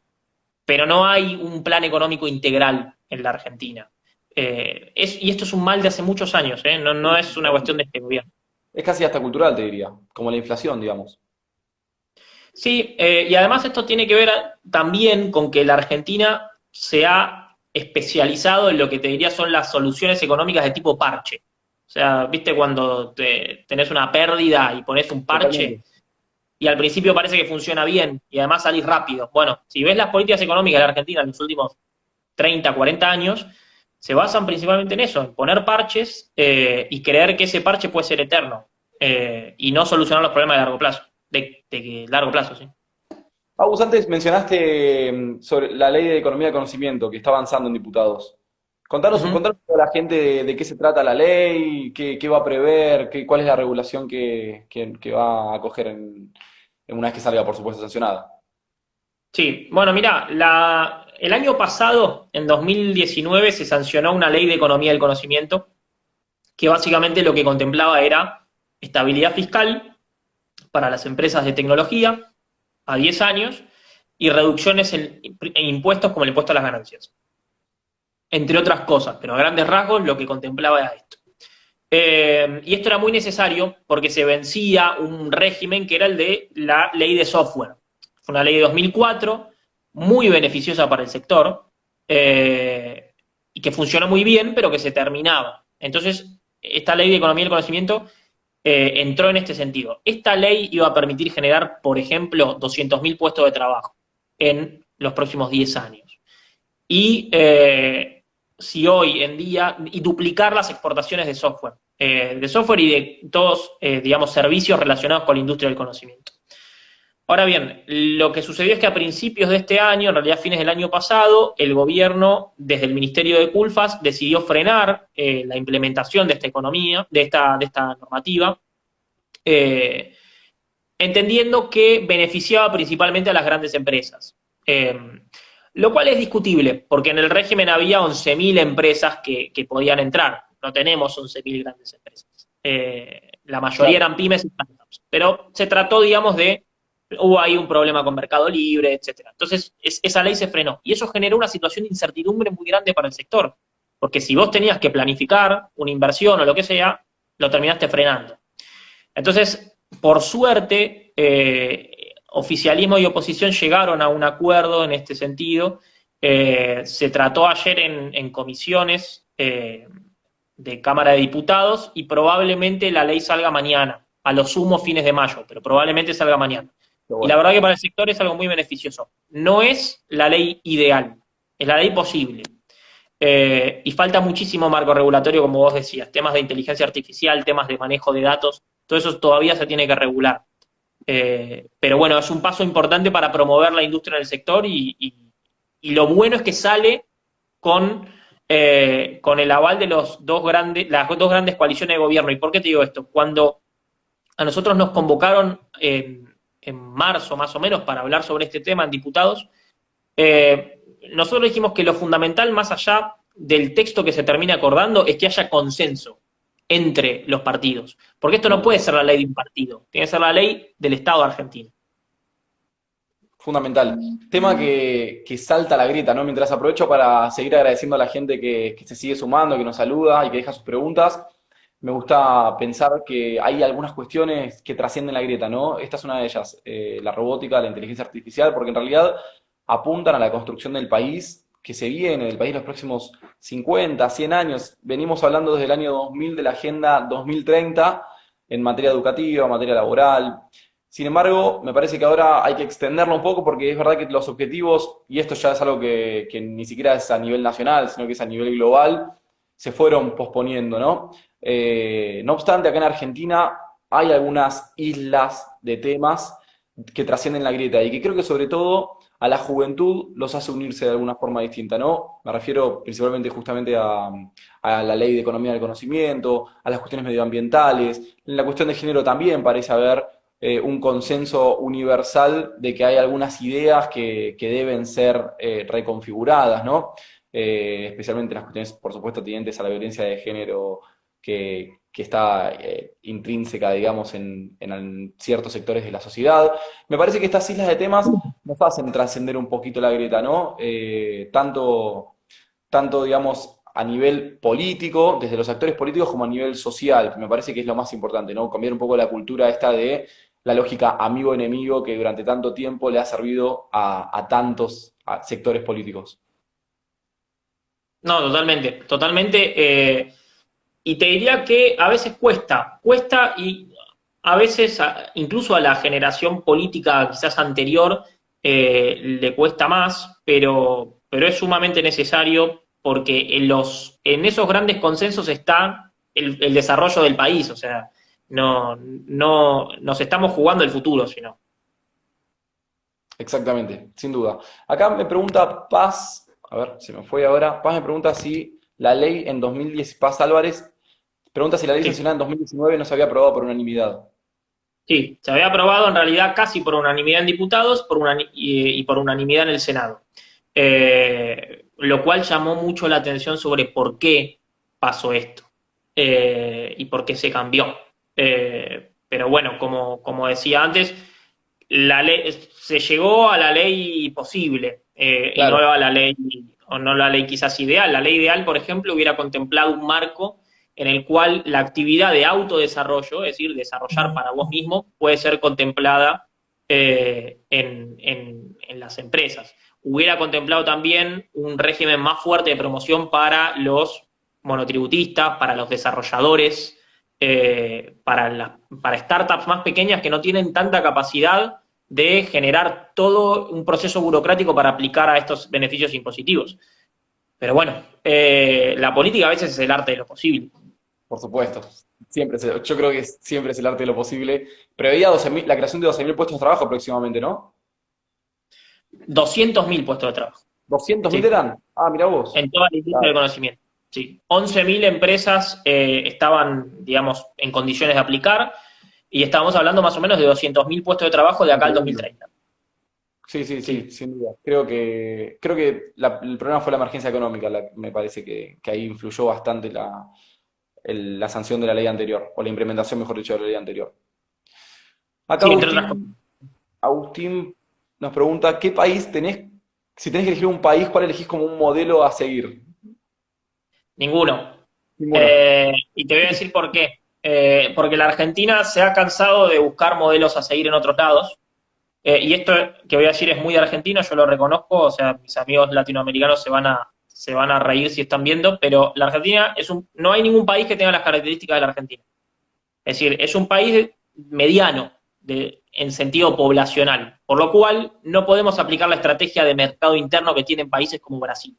Pero no hay un plan económico integral en la Argentina. Y esto es un mal de hace muchos años, ¿eh? No es una cuestión de este gobierno. Es casi hasta cultural, te diría, como la inflación, digamos. Sí, y además esto tiene que ver también con que la Argentina se ha especializado en lo que te diría son las soluciones económicas de tipo parche. O sea, ¿viste cuando tenés una pérdida y pones un parche? Totalmente. Y al principio parece que funciona bien y además salís rápido. Bueno, si ves las políticas económicas de la Argentina en los últimos 30, 40 años, se basan principalmente en eso, en poner parches y creer que ese parche puede ser eterno y no solucionar los problemas de largo plazo, de largo plazo, sí. Agus, antes mencionaste sobre la ley de economía del conocimiento que está avanzando en diputados. Ujú. Contanos a la gente de qué se trata la ley, qué va a prever, cuál es la regulación que va a coger en una vez que salga, por supuesto, sancionada. Sí, bueno, mira, el año pasado, en 2019, se sancionó una ley de economía del conocimiento que básicamente lo que contemplaba era estabilidad fiscal para las empresas de tecnología a 10 años y reducciones en impuestos como el impuesto a las ganancias, entre otras cosas, pero a grandes rasgos lo que contemplaba era esto. Y esto era muy necesario porque se vencía un régimen que era el de la ley de software. Fue una ley de 2004, muy beneficiosa para el sector, y que funcionó muy bien, pero que se terminaba. Entonces, esta ley de economía del conocimiento entró en este sentido. Esta ley iba a permitir generar, por ejemplo, 200.000 puestos de trabajo en los próximos 10 años. Y si hoy en día, y duplicar las exportaciones de software y de todos, digamos, servicios relacionados con la industria del conocimiento. Ahora bien, lo que sucedió es que a principios de este año, en realidad fines del año pasado, el gobierno, desde el Ministerio de Culfas, decidió frenar la implementación de esta economía, de esta normativa, eh, entendiendo que beneficiaba principalmente a las grandes empresas. Lo cual es discutible, porque en el régimen había 11.000 empresas que podían entrar. No tenemos 11.000 grandes empresas. La mayoría Claro. eran pymes y startups. Pero se trató, digamos, hubo ahí un problema con Mercado Libre, etcétera. Entonces, esa ley se frenó. Y eso generó una situación de incertidumbre muy grande para el sector. Porque si vos tenías que planificar una inversión o lo que sea, lo terminaste frenando. Entonces, por suerte, oficialismo y oposición llegaron a un acuerdo en este sentido. Se trató ayer en comisiones de Cámara de Diputados y probablemente la ley salga mañana, a lo sumo fines de mayo, pero probablemente salga mañana. Qué Y la bueno. verdad que para el sector es algo muy beneficioso. No es la ley ideal, es la ley posible. Y falta muchísimo marco regulatorio, como vos decías, temas de inteligencia artificial, temas de manejo de datos, todo eso todavía se tiene que regular. Pero bueno, es un paso importante para promover la industria del sector y lo bueno es que sale con el aval de las dos grandes coaliciones de gobierno. ¿Y por qué te digo esto? Cuando a nosotros nos convocaron en marzo más o menos para hablar sobre este tema en diputados, nosotros dijimos que lo fundamental, más allá del texto que se termine acordando, es que haya consenso entre los partidos. Porque esto no puede ser la ley de un partido, tiene que ser la ley del Estado argentino. Fundamental. Tema que salta a la grieta, ¿no? Mientras aprovecho para seguir agradeciendo a la gente que se sigue sumando, que nos saluda y que deja sus preguntas, me gusta pensar que hay algunas cuestiones que trascienden la grieta, ¿no? Esta es una de ellas, la robótica, la inteligencia artificial, porque en realidad apuntan a la construcción del país que se viene, del país los próximos 50, 100 años. Venimos hablando desde el año 2000 de la Agenda 2030 en materia educativa, en materia laboral. Sin embargo, me parece que ahora hay que extenderlo un poco porque es verdad que los objetivos, y esto ya es algo que ni siquiera es a nivel nacional, sino que es a nivel global, se fueron posponiendo, ¿no? No obstante, acá en Argentina hay algunas islas de temas que trascienden la grieta y que creo que sobre todo a la juventud los hace unirse de alguna forma distinta, ¿no? Me refiero principalmente justamente a la ley de economía del conocimiento, a las cuestiones medioambientales, en la cuestión de género también parece haber un consenso universal de que hay algunas ideas que deben ser reconfiguradas, ¿no? Especialmente las cuestiones, por supuesto, tendentes a la violencia de género que está intrínseca, digamos, en ciertos sectores de la sociedad. Me parece que estas islas de temas nos hacen trascender un poquito la grieta, ¿no? Tanto, digamos, a nivel político, desde los actores políticos, como a nivel social, que me parece que es lo más importante, ¿no? Cambiar un poco la cultura esta de la lógica amigo-enemigo que durante tanto tiempo le ha servido a tantos sectores políticos. No, totalmente, totalmente. Y te diría que a veces cuesta y a veces incluso a la generación política quizás anterior le cuesta más, pero es sumamente necesario porque en esos grandes consensos está el desarrollo del país, o sea, no nos estamos jugando el futuro, sino. Exactamente, sin duda. Acá me pregunta Paz, a ver, se me fue ahora. Paz me pregunta si la ley en 2010, Paz Álvarez, pregunta si la ley Sí. sancionada en 2019 no se había aprobado por unanimidad. Sí, se había aprobado en realidad casi por unanimidad en diputados y por unanimidad en el Senado. Lo cual llamó mucho la atención sobre por qué pasó esto y por qué se cambió. Pero bueno, como decía antes, se llegó a la ley posible y no Claro. a la ley, o no la ley quizás ideal. La ley ideal, por ejemplo, hubiera contemplado un marco en el cual la actividad de autodesarrollo, es decir, desarrollar para vos mismo, puede ser contemplada en las empresas. Hubiera contemplado también un régimen más fuerte de promoción para los monotributistas, para los desarrolladores, para startups más pequeñas que no tienen tanta capacidad de generar todo un proceso burocrático para aplicar a estos beneficios impositivos. Pero bueno, la política a veces es el arte de lo posible. Por supuesto. Yo creo que siempre es el arte de lo posible. Preveía 12.000 la creación de 12.000 puestos de trabajo próximamente, ¿no? 200.000 puestos de trabajo, 200.000 sí, eran. Ah, mira vos. en toda la industria del Claro. conocimiento. Sí. 11.000 empresas estaban, digamos, en condiciones de aplicar y estábamos hablando más o menos de 200.000 puestos de trabajo de acá al Increíble. 2030. Sí, sí, sí, Sí, sin duda. Creo que el problema fue la emergencia económica. Me parece que ahí influyó bastante la sanción de la ley anterior, o la implementación, mejor dicho, de la ley anterior. Acá sí, entre otras cosas. Agustín nos pregunta, ¿qué país tenés? Si tenés que elegir un país, ¿cuál elegís como un modelo a seguir? Ninguno. Ninguno. Y te voy a decir por qué. Porque la Argentina se ha cansado de buscar modelos a seguir en otros lados. Y esto que voy a decir es muy argentino, yo lo reconozco, o sea, mis amigos latinoamericanos se van a reír si están viendo, pero la Argentina no hay ningún país que tenga las características de la Argentina. Es decir, es un país mediano en sentido poblacional, por lo cual no podemos aplicar la estrategia de mercado interno que tienen países como Brasil.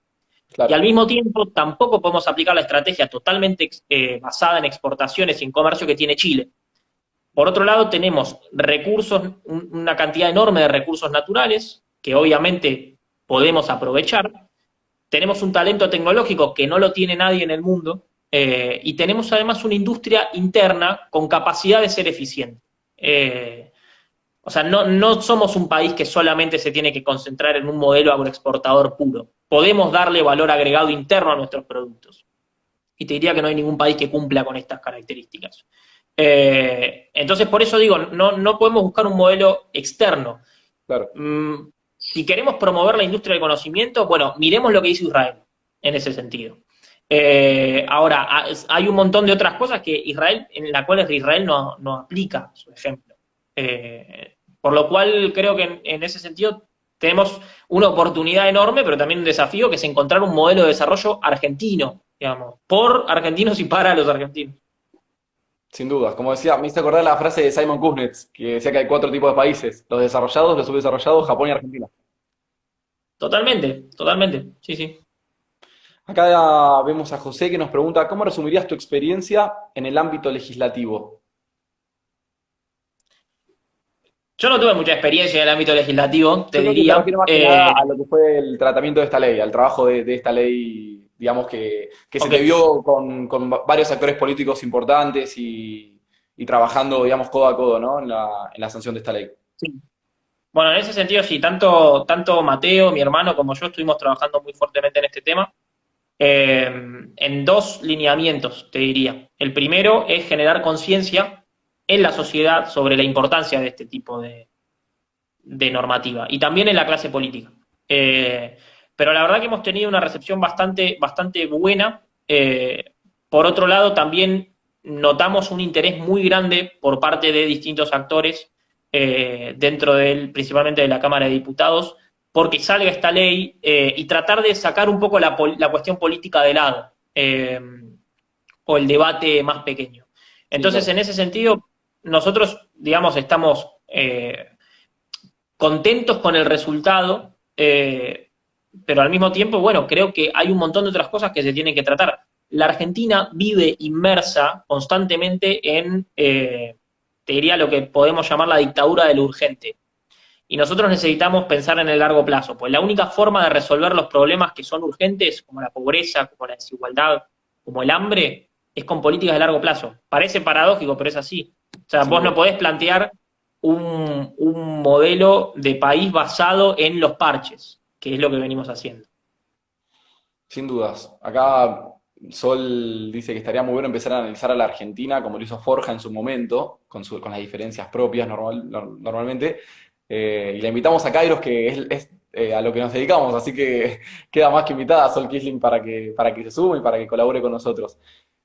Y al Claro. mismo tiempo tampoco podemos aplicar la estrategia totalmente basada en exportaciones y en comercio que tiene Chile. Por otro lado, tenemos recursos, una cantidad enorme de recursos naturales que obviamente podemos aprovechar. Tenemos un talento tecnológico que no lo tiene nadie en el mundo y tenemos además una industria interna con capacidad de ser eficiente. O sea, no somos un país que solamente se tiene que concentrar en un modelo agroexportador puro. Podemos darle valor agregado interno a nuestros productos. Y te diría que no hay ningún país que cumpla con estas características. Entonces, por eso digo, no podemos buscar un modelo externo. Claro. Si queremos promover la industria del conocimiento, bueno, miremos lo que hizo Israel en ese sentido. Ahora, hay un montón de otras cosas en las cuales Israel no aplica su ejemplo. Por lo cual creo que en ese sentido tenemos una oportunidad enorme, pero también un desafío que es encontrar un modelo de desarrollo argentino, digamos, por argentinos y para los argentinos. Sin dudas. Como decía, me hice acordar la frase de Simon Kuznets, que decía que hay cuatro tipos de países: los desarrollados, los subdesarrollados, Japón y Argentina. Totalmente, totalmente, sí, sí. Acá vemos a José que nos pregunta, ¿cómo resumirías tu experiencia en el ámbito legislativo? Yo no tuve mucha experiencia en el ámbito legislativo, te Yo creo que me diría. refiero más que nada a lo que fue el tratamiento de esta ley, al trabajo de esta ley, digamos, que se Ok, te vio con varios actores políticos importantes y trabajando, digamos, codo a codo, ¿no? En la sanción de esta ley. sí. Bueno, en ese sentido, sí, tanto Mateo, mi hermano, como yo estuvimos trabajando muy fuertemente en este tema, en dos lineamientos, te diría. El primero es generar conciencia en la sociedad sobre la importancia de este tipo de normativa y también en la clase política. Pero la verdad que hemos tenido una recepción bastante, bastante buena. Por otro lado, también notamos un interés muy grande por parte de distintos actores dentro principalmente de la Cámara de Diputados, porque salga esta ley y tratar de sacar un poco la cuestión política de lado. o el debate más pequeño. Sí, Entonces, claro. en ese sentido, nosotros, digamos, estamos contentos con el resultado, pero al mismo tiempo, bueno, creo que hay un montón de otras cosas que se tienen que tratar. La Argentina vive inmersa constantemente en, te diría, lo que podemos llamar la dictadura del urgente. Y nosotros necesitamos pensar en el largo plazo, pues la única forma de resolver los problemas que son urgentes, como la pobreza, como la desigualdad, como el hambre, es con políticas de largo plazo. Parece paradójico, pero es así. O sea, Sin vos duda. no podés plantear un modelo de país basado en los parches, que es lo que venimos haciendo. Sin dudas. Acá Sol dice que estaría muy bueno empezar a analizar a la Argentina como lo hizo Forja en su momento, con las diferencias propias normalmente. Y la invitamos a Kairos, que es a lo que nos dedicamos, así que queda más que invitada a Sol Kisling para que se sume y para que colabore con nosotros.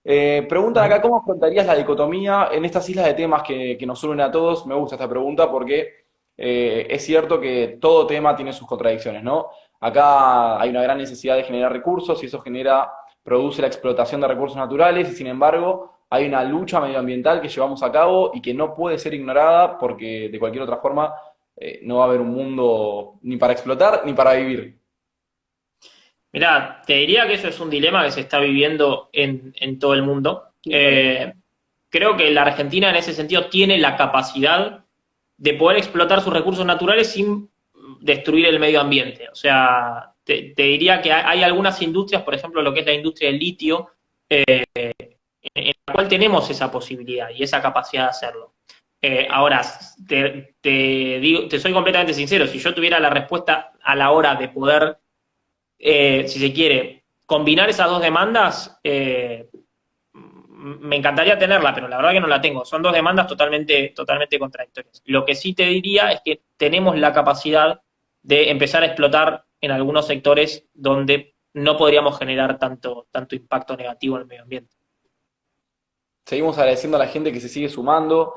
Preguntan acá, ¿cómo afrontarías la dicotomía en estas islas de temas que nos unen a todos? Me gusta esta pregunta porque es cierto que todo tema tiene sus contradicciones, ¿no? Acá hay una gran necesidad de generar recursos y eso produce la explotación de recursos naturales y sin embargo hay una lucha medioambiental que llevamos a cabo y que no puede ser ignorada porque de cualquier otra forma no va a haber un mundo ni para explotar ni para vivir. Mirá, te diría que eso es un dilema que se está viviendo en todo el mundo. Sí, claro. Creo que la Argentina en ese sentido tiene la capacidad de poder explotar sus recursos naturales sin destruir el medio ambiente. O sea, te diría que hay algunas industrias, por ejemplo, lo que es la industria del litio, en la cual tenemos esa posibilidad y esa capacidad de hacerlo. Ahora, te soy completamente sincero, si yo tuviera la respuesta a la hora de poder, si se quiere, combinar esas dos demandas, me encantaría tenerla, pero la verdad que no la tengo. Son dos demandas totalmente contradictorias. Lo que sí te diría es que tenemos la capacidad de empezar a explotar en algunos sectores donde no podríamos generar tanto impacto negativo en el medio ambiente. Seguimos agradeciendo a la gente que se sigue sumando,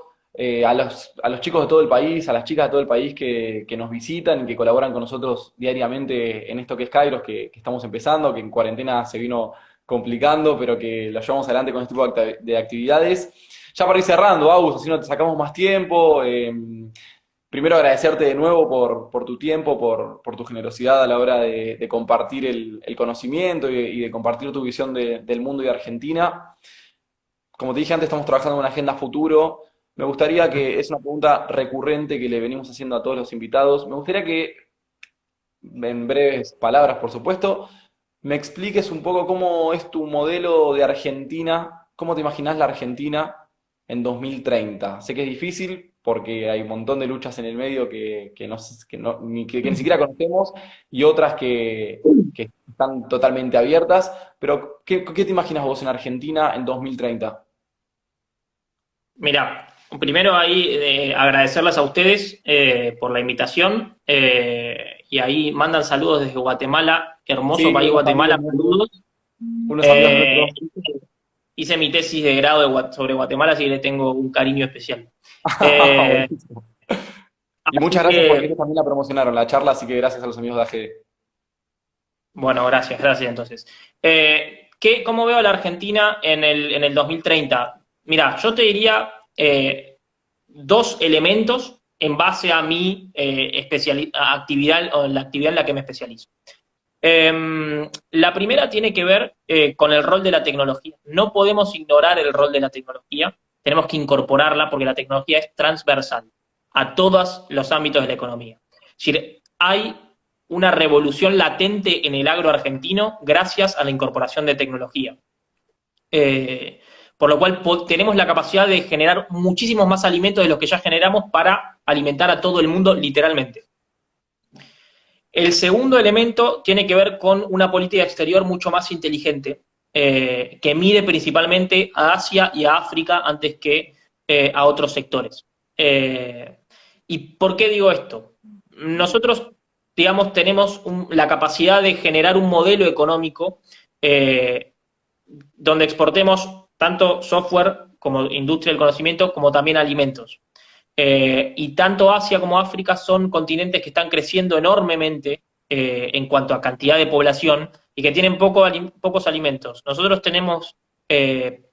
a los chicos de todo el país, a las chicas de todo el país que nos visitan y que colaboran con nosotros diariamente en esto que es Kairos, que estamos empezando, que en cuarentena se vino complicando, pero que lo llevamos adelante con este tipo de actividades. Ya para ir cerrando, Agus, así no te sacamos más tiempo. Primero agradecerte de nuevo por tu tiempo, por tu generosidad a la hora de compartir el conocimiento y de compartir tu visión del mundo y de Argentina. Como te dije antes, estamos trabajando en una agenda futuro. Me gustaría que, es una pregunta recurrente que le venimos haciendo a todos los invitados, me gustaría que, en breves palabras, por supuesto, me expliques un poco cómo es tu modelo de Argentina, cómo te imaginas la Argentina en 2030. Sé que es difícil porque hay un montón de luchas en el medio que ni siquiera conocemos y otras que están totalmente abiertas, pero ¿qué te imaginas vos en Argentina en 2030? Mira, primero ahí agradecerles a ustedes por la invitación y ahí mandan saludos desde Guatemala, hermoso Sí, país Guatemala, saludos. unos amigos Eh, nuestros. hice mi tesis de grado sobre Guatemala, así que le tengo un cariño especial. Eh, Buenísimo. Y así muchas gracias porque que, ellos también la promocionaron, la charla, así que gracias a los amigos de AGD. bueno, gracias entonces. ¿Cómo veo a la Argentina en el 2030? Mira, yo te diría dos elementos en base a mi actividad o la actividad en la que me especializo. La primera tiene que ver con el rol de la tecnología. No podemos ignorar el rol de la tecnología, tenemos que incorporarla porque la tecnología es transversal a todos los ámbitos de la economía. Es decir, hay una revolución latente en el agro argentino gracias a la incorporación de tecnología. Por lo cual tenemos la capacidad de generar muchísimos más alimentos de los que ya generamos para alimentar a todo el mundo literalmente. El segundo elemento tiene que ver con una política exterior mucho más inteligente, que mire principalmente a Asia y a África antes que a otros sectores. ¿Y por qué digo esto? Nosotros, digamos, tenemos la capacidad de generar un modelo económico donde exportemos tanto software como industria del conocimiento, como también alimentos. Y tanto Asia como África son continentes que están creciendo enormemente en cuanto a cantidad de población y que tienen pocos alimentos. Nosotros tenemos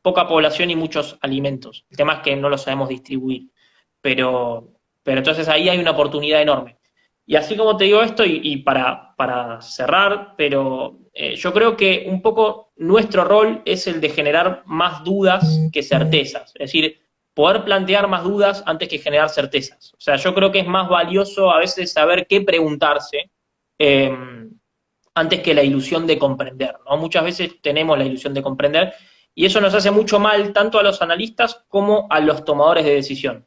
poca población y muchos alimentos. El tema es que no los sabemos distribuir. Pero entonces ahí hay una oportunidad enorme. Y así como te digo esto, y para cerrar, pero yo creo que un poco nuestro rol es el de generar más dudas que certezas. Es decir, poder plantear más dudas antes que generar certezas. O sea, yo creo que es más valioso a veces saber qué preguntarse eh, antes que la ilusión de comprender, ¿no? Muchas veces tenemos la ilusión de comprender y eso nos hace mucho mal tanto a los analistas como a los tomadores de decisión.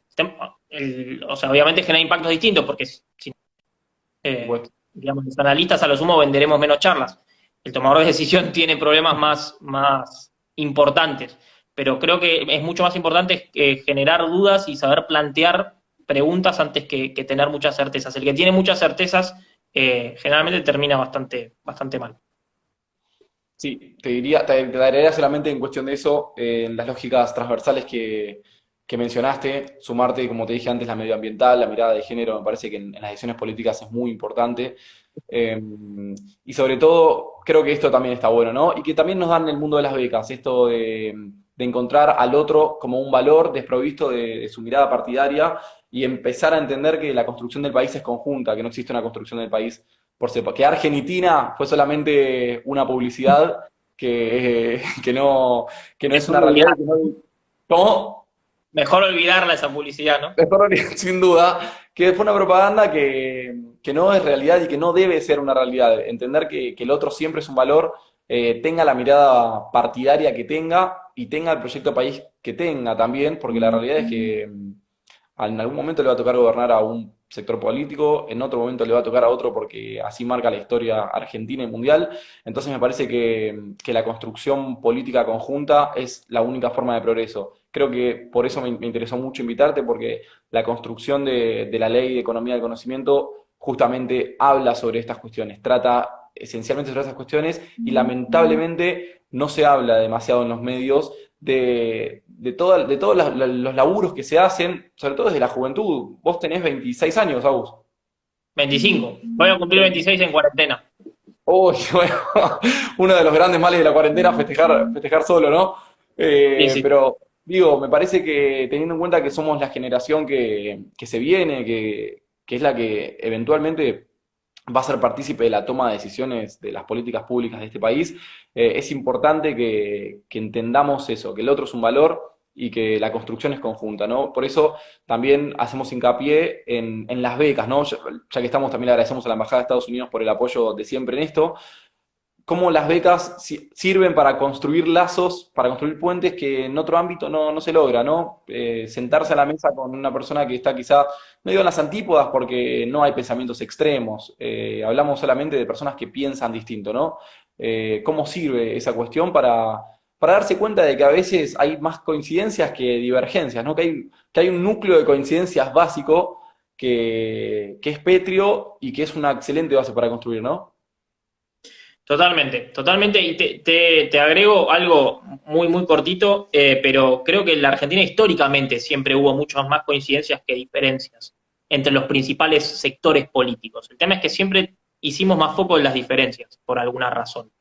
O sea, obviamente genera impactos distintos porque si Por supuesto. digamos, los analistas a lo sumo venderemos menos charlas. El tomador de decisión tiene problemas más importantes, pero creo que es mucho más importante generar dudas y saber plantear preguntas antes que tener muchas certezas. El que tiene muchas certezas generalmente termina bastante mal. Sí, te agregaría solamente en cuestión de eso, en las lógicas transversales que mencionaste, sumarte, como te dije antes, la medioambiental, la mirada de género, me parece que en las decisiones políticas es muy importante. Eh, y sobre todo, creo que esto también está bueno, ¿no? Y que también nos dan en el mundo de las becas, esto de encontrar al otro como un valor desprovisto de su mirada partidaria y empezar a entender que la construcción del país es conjunta, que no existe una construcción del país por separado. Que Argentina fue solamente una publicidad que no es una realidad. ¿Cómo? Mejor olvidarla esa publicidad, ¿no? Mejor, sin duda, que fue una propaganda que no es realidad y que no debe ser una realidad. Entender que el otro siempre es un valor, tenga la mirada partidaria que tenga y tenga el proyecto país que tenga también, porque la realidad es que en algún momento le va a tocar gobernar a un sector político, en otro momento le va a tocar a otro porque así marca la historia argentina y mundial. Entonces me parece que la construcción política conjunta es la única forma de progreso. Creo que por eso me interesó mucho invitarte, porque la construcción de la ley de economía del conocimiento justamente habla sobre estas cuestiones, trata esencialmente sobre esas cuestiones y lamentablemente no se habla demasiado en los medios de todos los laburos que se hacen, sobre todo desde la juventud. Vos tenés 26 años, Agus. 25. Voy a cumplir 26 en cuarentena. Uy, bueno, uno de los grandes males de la cuarentena, festejar solo, ¿no? Sí, sí. Pero digo, me parece que teniendo en cuenta que somos la generación que se viene, que es la que eventualmente va a ser partícipe de la toma de decisiones de las políticas públicas de este país, es importante que entendamos eso, que el otro es un valor y que la construcción es conjunta, ¿no? Por eso también hacemos hincapié en las becas, ¿no? Ya que estamos, también le agradecemos a la Embajada de Estados Unidos por el apoyo de siempre en esto, cómo las becas sirven para construir lazos, para construir puentes que en otro ámbito no se logra, ¿no? Sentarse a la mesa con una persona que está quizá medio en las antípodas porque no hay pensamientos extremos. Hablamos solamente de personas que piensan distinto, ¿no? ¿Cómo sirve esa cuestión para darse cuenta de que a veces hay más coincidencias que divergencias, ¿no? Que hay un núcleo de coincidencias básico que es pétreo y que es una excelente base para construir, ¿no? Totalmente, totalmente. Y te agrego algo muy cortito, pero creo que en la Argentina históricamente siempre hubo muchas más coincidencias que diferencias entre los principales sectores políticos. El tema es que siempre hicimos más foco en las diferencias, por alguna razón.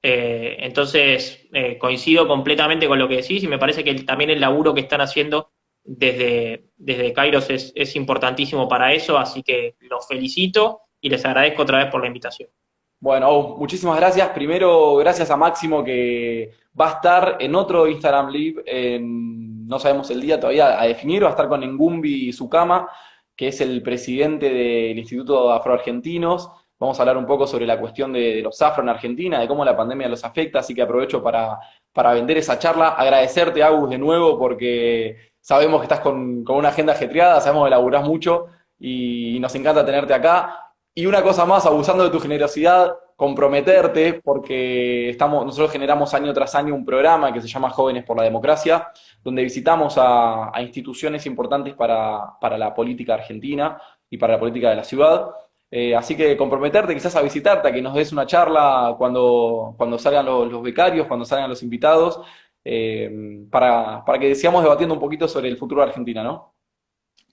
Entonces, coincido completamente con lo que decís y me parece que también el laburo que están haciendo desde Kairos es importantísimo para eso, así que los felicito y les agradezco otra vez por la invitación. Bueno, muchísimas gracias. Primero, gracias a Máximo que va a estar en otro Instagram Live, no sabemos el día todavía a definir, va a estar con Engumbi Sukama, que es el presidente del Instituto Afroargentinos. Vamos a hablar un poco sobre la cuestión de los afro en Argentina, de cómo la pandemia los afecta, así que aprovecho para vender esa charla. Agradecerte, Agus, de nuevo, porque sabemos que estás con una agenda ajetreada, sabemos que laburás mucho y nos encanta tenerte acá. Y una cosa más, abusando de tu generosidad, comprometerte, porque nosotros generamos año tras año un programa que se llama Jóvenes por la Democracia, donde visitamos a instituciones importantes para la política argentina y para la política de la ciudad. Así que comprometerte quizás a visitarte, a que nos des una charla cuando salgan los becarios, cuando salgan los invitados, para que sigamos debatiendo un poquito sobre el futuro de Argentina, ¿no?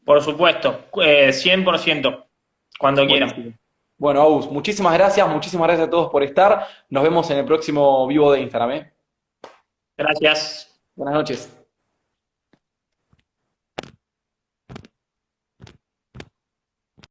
Por supuesto, 100%, cuando quieran. Buenísimo. Bueno, Agus, muchísimas gracias a todos por estar. Nos vemos en el próximo vivo de Instagram, ¿eh? Gracias. Buenas noches.